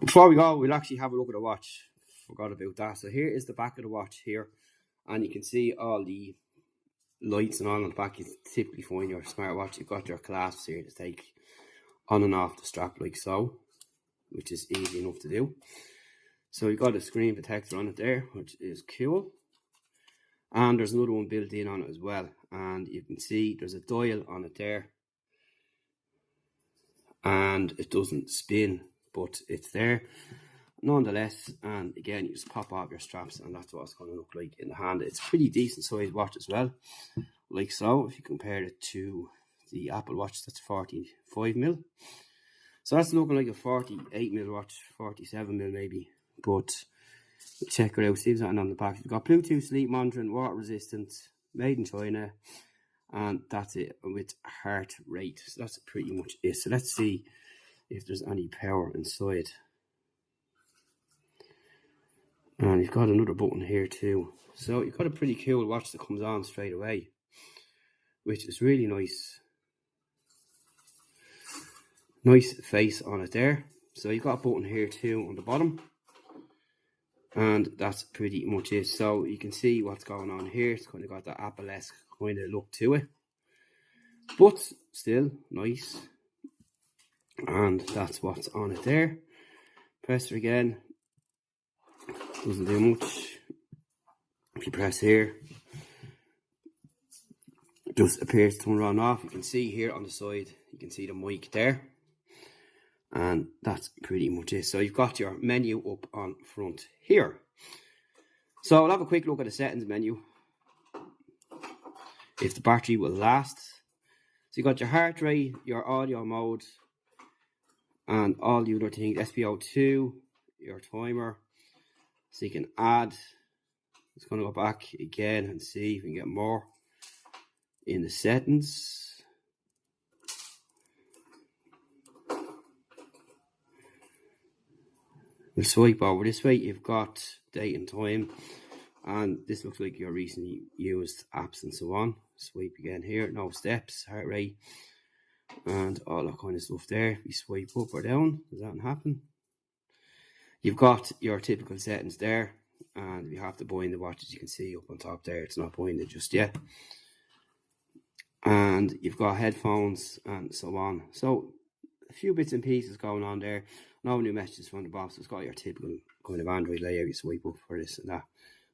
before we go, we'll actually have a look at the watch. Forgot about that. So here is the back of the watch here, and you can see all the lights and all on the back. You typically find your smartwatch. You've got your clasps here to take on and off the strap like so, which is easy enough to do. So you've got a screen protector on it there, which is cool. And there's another one built in on it as well. And you can see there's a dial on it there. And it doesn't spin, but it's there nonetheless. And again, you just pop off your straps, and that's what it's going to look like in the hand. It's a pretty decent sized watch as well, like so, if you compare it to the Apple Watch. That's 45mm. So that's looking like a 48mm watch, 47mm maybe. But check it out, see something on the back. You've got Bluetooth sleep monitoring, water resistant, made in China, and that's it, with heart rate. So that's pretty much it. So let's see if there's any power inside. And you've got another button here too. So you've got a pretty cool watch that comes on straight away, which is really nice. Nice face on it there. So you've got a button here too on the bottom. And that's pretty much it. So you can see what's going on here. It's kind of got that Apple-esque kind of look to it, but still nice. And that's what's on it there. Press it again. Doesn't do much. If you press here, it just appears to turn on off. You can see here on the side, you can see the mic there. And that's pretty much it. So you've got your menu up on front here. So I'll have a quick look at the settings menu, if the battery will last. So you got your heart rate, your audio mode, and all the other things. SpO2, your timer. So you can add. It's going to go back again and see if we can get more in the settings. We'll swipe over this way. You've got date and time, and this looks like your recently used apps and so on. Swipe again here, no steps, heart rate, and all that kind of stuff there. We swipe up or down, does that happen? You've got your typical settings there, and you have to bind the watch, as you can see up on top there. It's not binded just yet. And you've got headphones and so on. So a few bits and pieces going on there. No new messages from the box. It's got your typical kind of Android layout. You swipe up for this and that,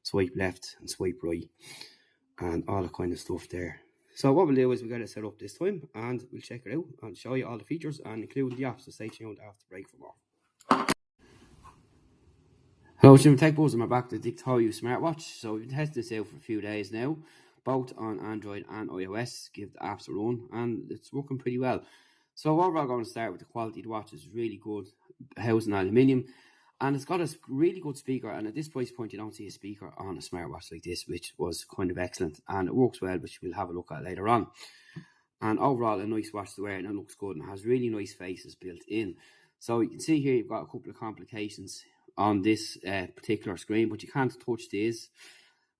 swipe left and swipe right, and all that kind of stuff there. So what we'll do is we'll get it set up this time, and we'll check it out and show you all the features and including the apps. So stay tuned after the break for more. Hello, Jim Tech Buzz, and we're back to the DIKTOYOU smartwatch. So we've been testing this out for a few days now, both on Android and iOS. Give the apps a run, and it's working pretty well. So overall, I'm going to start with the quality of the watch. Is really good, housed in aluminium, and it's got a really good speaker. And at this price point, you don't see a speaker on a smartwatch like this, which was kind of excellent. And it works well, which we'll have a look at later on. And overall, a nice watch to wear, and it looks good, and has really nice faces built in. So you can see here, you've got a couple of complications on this particular screen, but you can't touch this.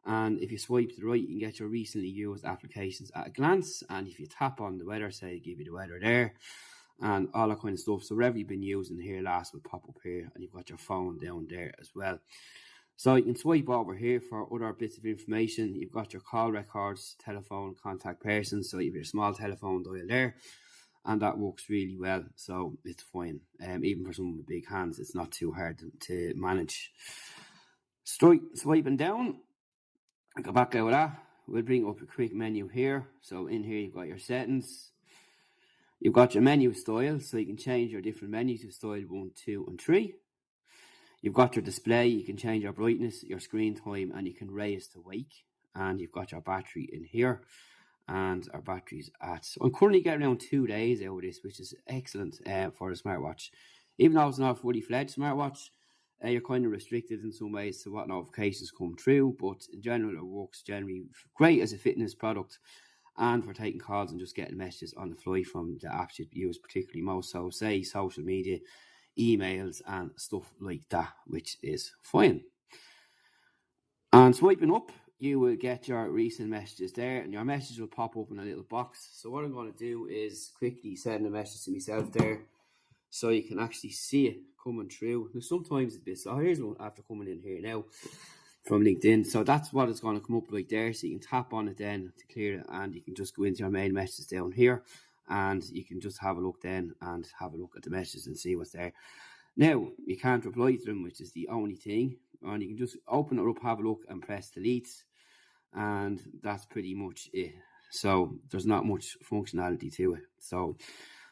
And if you swipe to the right, you can get your recently used applications at a glance. And if you tap on the weather, say, give you the weather there, and all that kind of stuff. So whatever you've been using here last will pop up here, and you've got your phone down there as well. So you can swipe over here for other bits of information. You've got your call records, telephone, contact persons. So you have your small telephone dial there, and that works really well. So it's fine. Even for someone with big hands, it's not too hard to manage. Swiping down. Go back out of that. We'll bring up a quick menu here. So in here, you've got your settings. You've got your menu style, so you can change your different menus to style 1, 2, and 3. You've got your display. You can change your brightness, your screen time, and you can raise to wake. And you've got your battery in here. And our battery's at... So I'm currently getting around 2 days out of this, which is excellent for the smartwatch. Even though it's not a fully fledged smartwatch, you're kind of restricted in some ways to what notifications come through, but in general, it works generally great as a fitness product and for taking calls and just getting messages on the fly from the apps you use particularly most. So, say social media, emails, and stuff like that, which is fine. And swiping up, you will get your recent messages there, and your message will pop up in a little box. So, what I'm going to do is quickly send a message to myself there, so you can actually see it coming through. Now, sometimes it's a bit slow. Here's one after coming in here now from LinkedIn. So that's what it's going to come up right there. So you can tap on it then to clear it, and you can just go into your main messages down here, and you can just have a look then and have a look at the messages and see what's there. Now, you can't reply to them, which is the only thing. And you can just open it up, have a look, and press delete. And that's pretty much it. So there's not much functionality to it. So,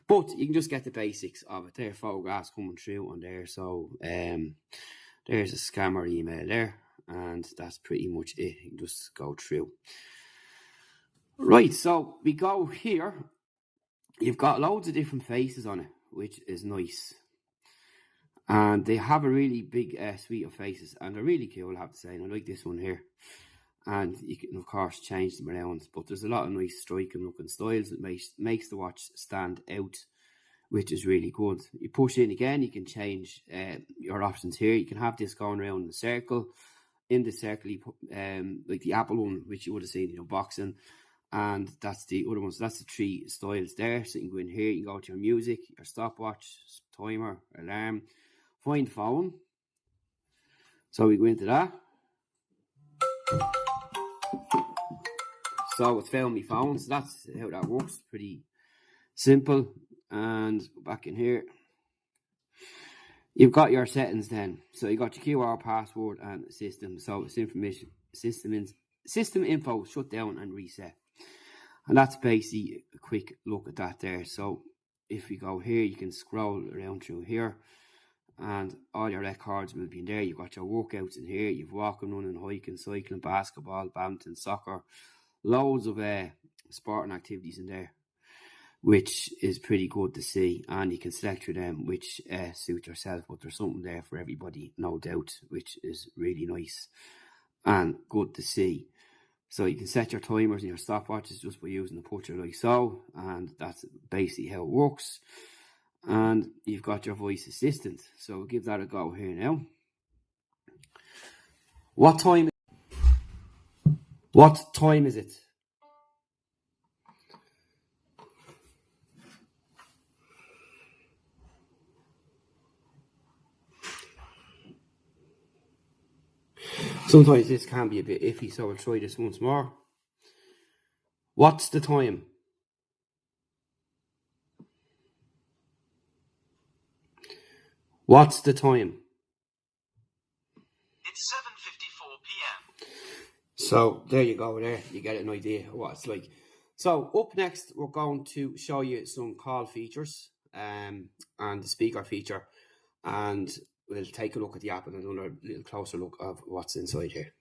but you can just get the basics of it. There, photographs coming through on there. So there's a scammer email there. And that's pretty much it. You can just go through. Right, so we go here. You've got loads of different faces on it, which is nice. And they have a really big suite of faces, and they're really cool, I have to say. And I like this one here. And you can, of course, change them around. But there's a lot of nice striking looking styles that makes the watch stand out, which is really good. You push in again, you can change your options here. You can have this going around in the circle. In the circle, you put, like the Apple one, which you would have seen in unboxing. And that's the other one. So that's the 3 styles there. So you can go in here, you can go to your music, your stopwatch, timer, alarm, find phone. So we go into that. So it's found my phone. So that's how that works. Pretty simple. And back in here, you've got your settings then. So you got your QR, password, and system. So it's information, system info, shut down and reset. And that's basically a quick look at that there. So if we go here, you can scroll around through here, and all your records will be in there. You've got your workouts in here. You've walking, running, hiking, cycling, basketball, badminton, soccer, loads of sporting activities in there, which is pretty good to see. And you can select through them which suit yourself, but there's something there for everybody, no doubt, which is really nice and good to see. So you can set your timers and your stopwatches just by using the putter like so, and that's basically how it works. And you've got your voice assistant, so we'll give that a go here now. What time is it? Sometimes this can be a bit iffy, so I'll try this once more. What's the time? What's the time? It's 7:54 p.m. So there you go there. You get an idea of what it's like. So up next, we're going to show you some call features and the speaker feature. And we'll take a look at the app and another little closer look of what's inside here.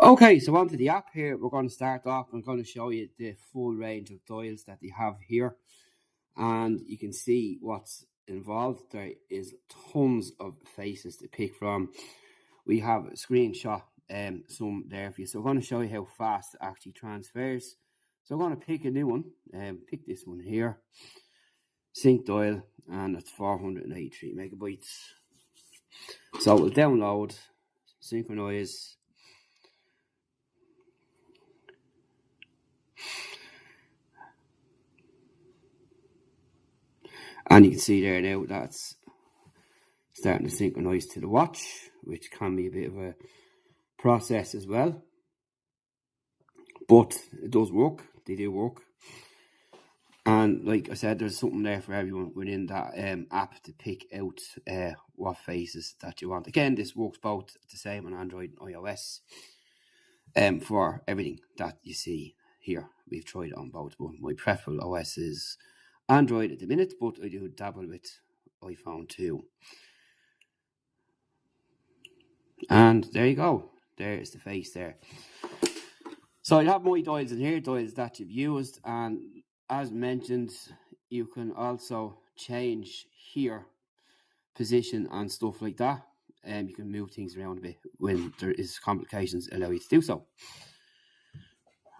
Okay, so onto the app here. We're going to start off. I'm going to show you the full range of dials that they have here, and you can see what's involved. There is tons of faces to pick from. We have a screenshot, some there for you. So I'm going to show you how fast it actually transfers. So I'm going to pick a new one. Pick this one here, sync dial, and it's 483 megabytes. So we'll download, synchronize. And you can see there now that's starting to synchronize to the watch, which can be a bit of a process as well. But it does work. They do work. And like I said, there's something there for everyone within that app to pick out what faces that you want. Again, this works both the same on Android and iOS for everything that you see here. We've tried it on both, but my preferred OS is Android at the minute, but I do dabble with iPhone too. And there you go. There's the face there. So you have more dials in here, dials that you've used, and as mentioned, you can also change here position and stuff like that. You can move things around a bit when there is complications, allow you to do so.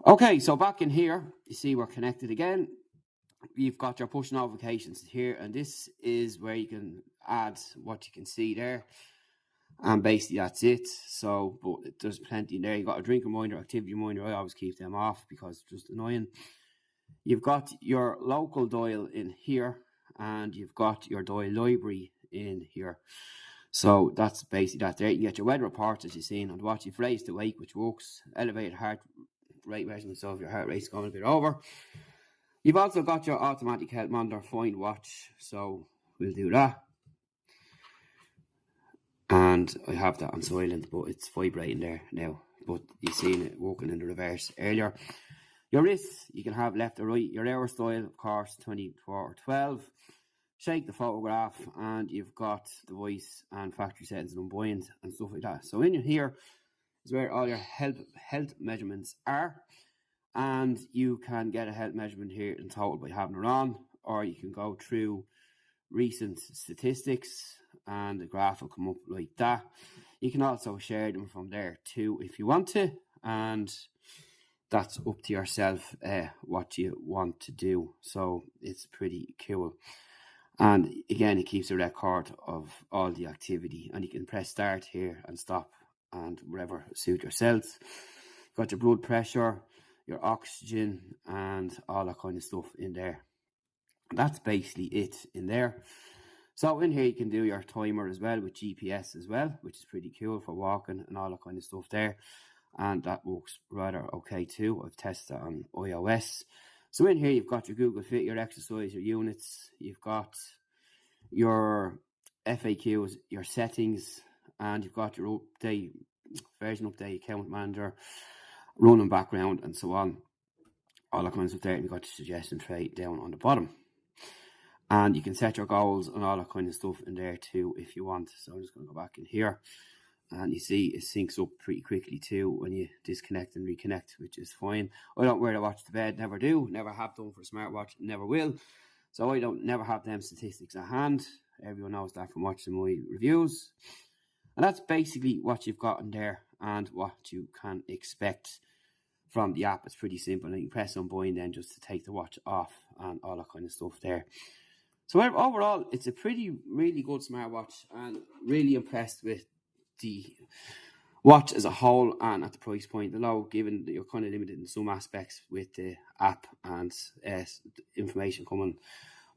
Okay, so back in here, you see we're connected again. You've got your push notifications here, and this is where you can add what you can see there. And basically that's it. So, but there's plenty in there. You've got a drink reminder, activity reminder. I always keep them off because it's just annoying. You've got your local dial in here, and you've got your dial library in here. So that's basically that there. You can get your weather reports, as you've seen, and what you've raised the wake, which works. Elevated heart rate measurement, so if your heart rate's going a bit over. You've also got your automatic health monitor, find watch. So we'll do that. And I have that on silent, but it's vibrating there now. But you've seen it working in the reverse earlier. Your wrists, you can have left or right. Your hour style, of course, 24 or 12. Shake the photograph, and you've got the voice and factory settings and unbind and stuff like that. So in here is where all your health measurements are. And you can get a health measurement here in total by having it on, or you can go through recent statistics and the graph will come up like that. You can also share them from there too if you want to, and that's up to yourself what you want to do. So it's pretty cool. And again, it keeps a record of all the activity, and you can press start here and stop and whatever suit yourselves. Got your blood pressure, your oxygen, and all that kind of stuff in there. That's basically it in there. So in here you can do your timer as well with GPS as well, which is pretty cool for walking and all that kind of stuff there. And that works rather okay too. I've tested that on iOS. So in here you've got your Google Fit, your exercise, your units. You've got your FAQs, your settings, and you've got your update, version update, account manager, running background, and so on. All that kind of stuff there. And you've got your suggestion tray down on the bottom. And you can set your goals and all that kind of stuff in there too if you want. So I'm just going to go back in here. And you see it syncs up pretty quickly too when you disconnect and reconnect, which is fine. I don't wear the watch to bed, never do. Never have done for a smartwatch, never will. So I don't never have them statistics at hand. Everyone knows that from watching my reviews. And that's basically what you've got in there and what you can expect from the app. It's pretty simple. And you can press unbind then just to take the watch off and all that kind of stuff there. So overall, it's a really good smartwatch, and really impressed with the watch as a whole and at the price point, although given that you're kind of limited in some aspects with the app and information coming.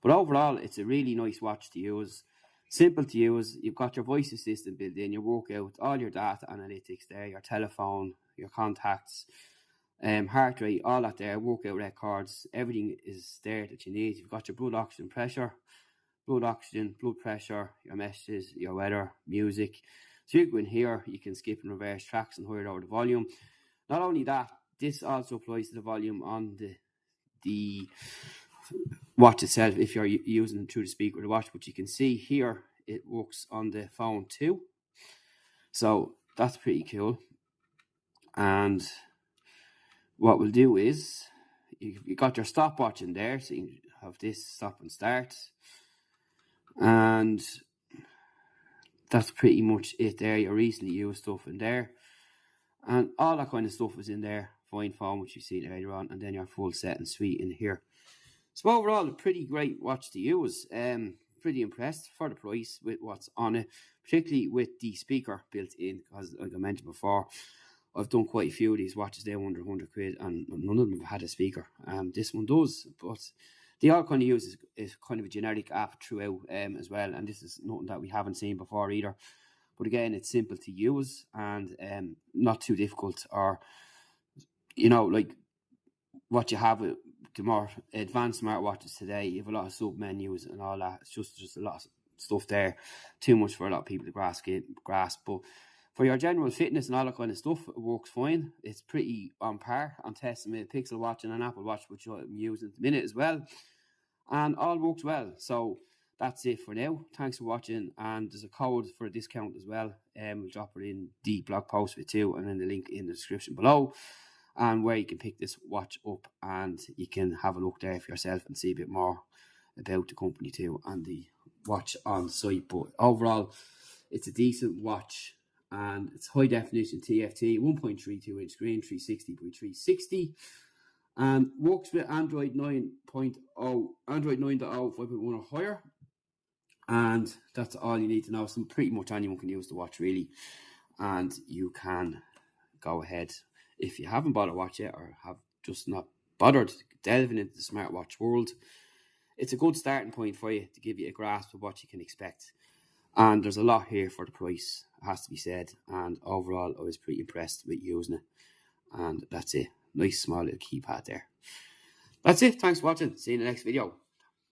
But overall, it's a really nice watch to use, simple to use. You've got your voice assistant built in, your workout, all your data analytics there, your telephone, your contacts, heart rate, all that there, workout records, everything is there that you need. You've got your blood oxygen pressure, blood oxygen, blood pressure, your messages, your weather, music. So you go in here, you can skip and reverse tracks and higher lower the volume. Not only that, this also applies to the volume on the watch itself if you're using it through the speaker of the watch. But you can see here, it works on the phone too. So that's pretty cool. And what we'll do is, you got your stopwatch in there, so you have this stop and start. And that's pretty much it there. Your recently used stuff in there. And all that kind of stuff is in there. Find phone, which you see later on. And then your full set and suite in here. So overall, a pretty great watch to use. Pretty impressed for the price with what's on it. Particularly with the speaker built in. Because like I mentioned before, I've done quite a few of these watches. They're under 100 quid. And none of them have had a speaker. This one does. But they all kind of use is kind of a generic app throughout as well. And this is nothing that we haven't seen before either. But again, it's simple to use and not too difficult. Or, you know, like what you have with the more advanced smartwatches today, you have a lot of sub-menus and all that. It's just a lot of stuff there. Too much for a lot of people to grasp. But for your general fitness and all that kind of stuff, it works fine. It's pretty on par. I'm testing with a Pixel Watch and an Apple Watch, which I'm using at the minute as well. And all works well. So that's it for now. Thanks for watching, and there's a code for a discount as well. We'll drop it in the blog post for it too, and then the link in the description below, and where you can pick this watch up, and you can have a look there for yourself and see a bit more about the company too and the watch on the site. But overall, it's a decent watch, and it's high definition TFT, 1.32 inch screen, 360 by 360, and works with Android 9.0, Android 9.0, 5.1 or higher. And that's all you need to know. So pretty much anyone can use the watch really, and you can go ahead, if you haven't bought a watch yet or have just not bothered delving into the smartwatch world, it's a good starting point for you to give you a grasp of what you can expect. And there's a lot here for the price, it has to be said. And overall, I was pretty impressed with using it. And that's it. Nice small little keypad there. That's it. Thanks for watching. See you in the next video.